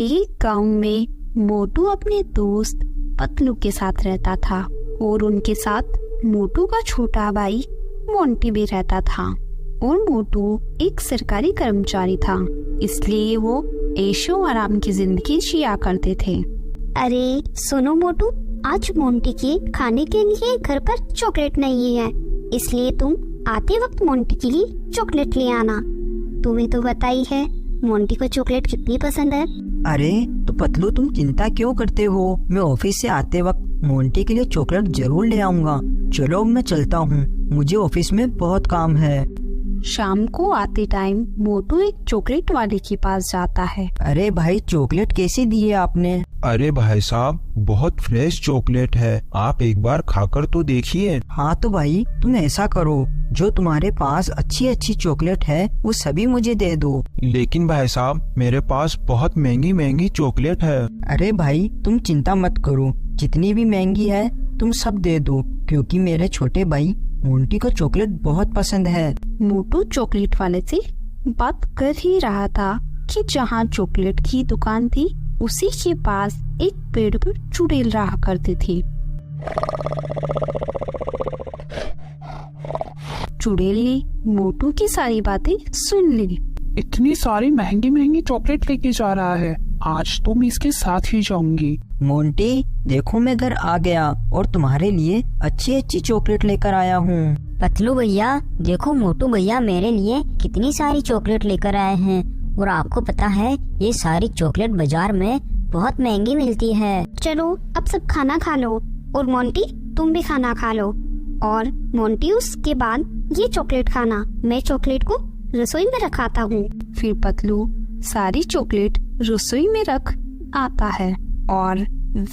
एक गांव में मोटू अपने दोस्त पतलू के साथ रहता था और उनके साथ मोटू का छोटा भाई मोंटी भी रहता था। और मोटू एक सरकारी कर्मचारी था, इसलिए वो ऐशो आराम की जिंदगी जिया करते थे। अरे सुनो मोटू, आज मोंटी के खाने के लिए घर पर चॉकलेट नहीं है, इसलिए तुम आते वक्त मोंटी के लिए चॉकलेट ले आना। तुम्हें तो पता ही है मोंटी को चॉकलेट कितनी पसंद है। अरे तो पतलू, तुम चिंता क्यों करते हो? मैं ऑफिस से आते वक्त मोंटी के लिए चॉकलेट जरूर ले आऊंगा। चलो मैं चलता हूँ, मुझे ऑफिस में बहुत काम है। शाम को आते टाइम मोटू एक चॉकलेट वाले के पास जाता है। अरे भाई, चॉकलेट कैसे दी है आपने? अरे भाई साहब, बहुत फ्रेश चॉकलेट है, आप एक बार खाकर तो देखिए। हाँ तो भाई, तुम ऐसा करो, जो तुम्हारे पास अच्छी अच्छी चॉकलेट है वो सभी मुझे दे दो। लेकिन भाई साहब, मेरे पास बहुत महंगी महंगी चॉकलेट है। अरे भाई, तुम चिंता मत करो, जितनी भी महंगी है तुम सब दे दो, क्योंकि मेरे छोटे भाई मोंटी को चॉकलेट बहुत पसंद है। मोटू चॉकलेट वाले से बात कर ही रहा था कि जहाँ चॉकलेट की दुकान थी उसी के पास एक पेड़ पर चुड़ैल रहा करती थी। चुड़ैल ने मोटू की सारी बातें सुन ली। इतनी सारी महंगी महंगी चॉकलेट लेके जा रहा है, आज तो मैं इसके साथ ही जाऊंगी। मोंटी, देखो मैं घर आ गया और तुम्हारे लिए अच्छी अच्छी चॉकलेट लेकर आया हूँ। पतलू भैया, देखो मोटू भैया मेरे लिए कितनी सारी चॉकलेट लेकर आए हैं। और आपको पता है ये सारी चॉकलेट बाजार में बहुत महंगी मिलती है। चलो अब सब खाना खा लो, और मोंटी तुम भी खाना खा लो। और मोंटी उसके बाद ये चॉकलेट खाना, मैं चॉकलेट को रसोई में रखाता हूँ। फिर पतलू सारी चॉकलेट रसोई में रख आता है और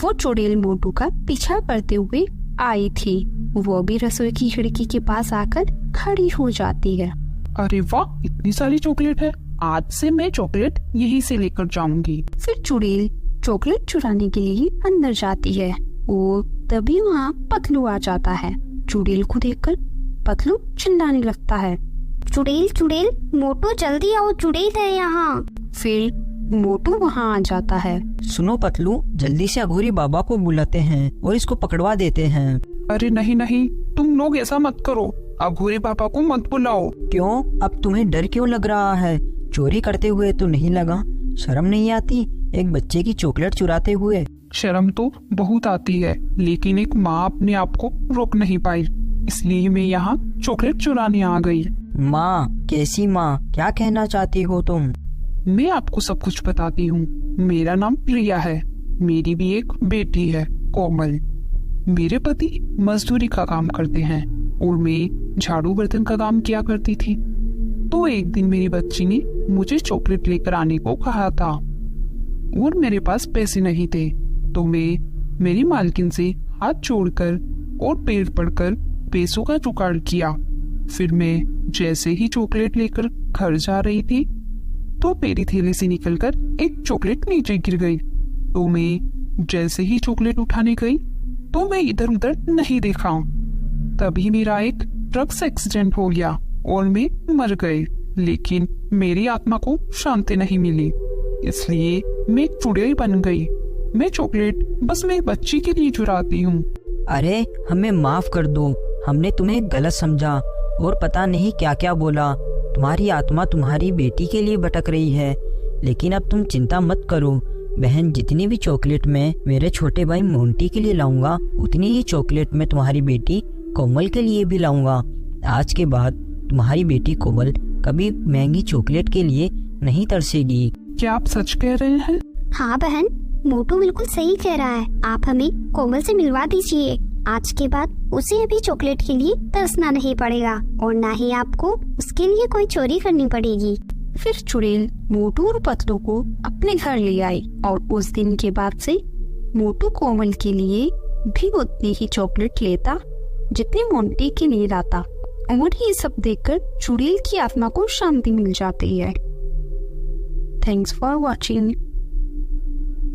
वो चुड़ैल मोटू का पीछा करते हुए आई थी। वो भी रसोई की खिड़की के पास आकर खड़ी हो जाती है। अरे वाह, इतनी सारी चॉकलेट है, आज से मैं चॉकलेट यहीं से लेकर जाऊंगी। फिर चुड़ैल चॉकलेट चुराने के लिए अंदर जाती है और तभी वहाँ पतलू आ जाता है। चुड़ैल को देखकर पतलू चिल्लाने लगता है, चुड़ैल चुड़ैल, मोटू जल्दी आओ, चुड़ैल है यहाँ। फिर मोटू वहाँ आ जाता है। सुनो पतलू, जल्दी से अघोरी बाबा को बुलाते हैं और इसको पकड़वा देते हैं। अरे नहीं नहीं, तुम लोग ऐसा मत करो, अघोरी बाबा को मत बुलाओ। क्यों? अब तुम्हें डर क्यों लग रहा है? चोरी करते हुए तो नहीं लगा? शर्म नहीं आती एक बच्चे की चॉकलेट चुराते हुए? शर्म तो बहुत आती है, लेकिन एक माँ अपने आप को रोक नहीं पाई, इसलिए मैं यहाँ चॉकलेट चुराने आ गई। माँ? कैसी माँ? क्या कहना चाहती हो तुम? मैं आपको सब कुछ बताती हूँ। मेरा नाम प्रिया है, मेरी भी एक बेटी है कोमल। मेरे पति मजदूरी का काम करते हैं और मैं झाड़ू बर्तन का काम किया करती थी। तो एक दिन मेरी बच्ची ने मुझे चॉकलेट लेकर आने को कहा था और मेरे पास पैसे नहीं थे, तो मैं मेरी मालकिन से हाथ जोड़कर और पेड़ पड़कर पैसों का जुगाड़ किया। फिर मैं जैसे ही चॉकलेट लेकर घर जा रही थी तो मेरी थैली से निकलकर एक चॉकलेट नीचे गिर गई। तो मैं जैसे ही चॉकलेट उठाने गई तो मैं इधर उधर नहीं देखा, तभी मेरा एक ट्रक से एक्सीडेंट हो गया और मैं मर गई। लेकिन मेरी आत्मा को शांति नहीं मिली, इसलिए मैं एक चुड़ैल बन गई। मैं चॉकलेट बस मेरी बच्ची के लिए चुराती हूँ। अरे हमें माफ कर दो, हमने तुम्हें गलत समझा और पता नहीं क्या क्या बोला। तुम्हारी आत्मा तुम्हारी बेटी के लिए भटक रही है, लेकिन अब तुम चिंता मत करो बहन। जितनी भी चॉकलेट मैं मेरे छोटे भाई मोंटी के लिए लाऊंगा, उतनी ही चॉकलेट मैं तुम्हारी बेटी कोमल के लिए भी लाऊंगा। आज के बाद तुम्हारी बेटी कोमल कभी महंगी चॉकलेट के लिए नहीं तरसेगी। क्या आप सच कह रहे हैं? हाँ बहन, मोटू बिल्कुल सही कह रहा है। आप हमें कोमल से मिलवा दीजिए। आज के बाद उसे अभी चॉकलेट के लिए तरसना नहीं पड़ेगा और ना ही आपको उसके लिए कोई चोरी करनी पड़ेगी। फिर चुड़ैल मोटू और पतलू को अपने घर ले आई और उस दिन के बाद से मोटू कोमल के लिए भी उतनी ही चॉकलेट लेता जितनी मोंटी के लिए लाता। और ये सब देखकर चुड़ैल की आत्मा को शांति मिल जाती है। Thanks for watching.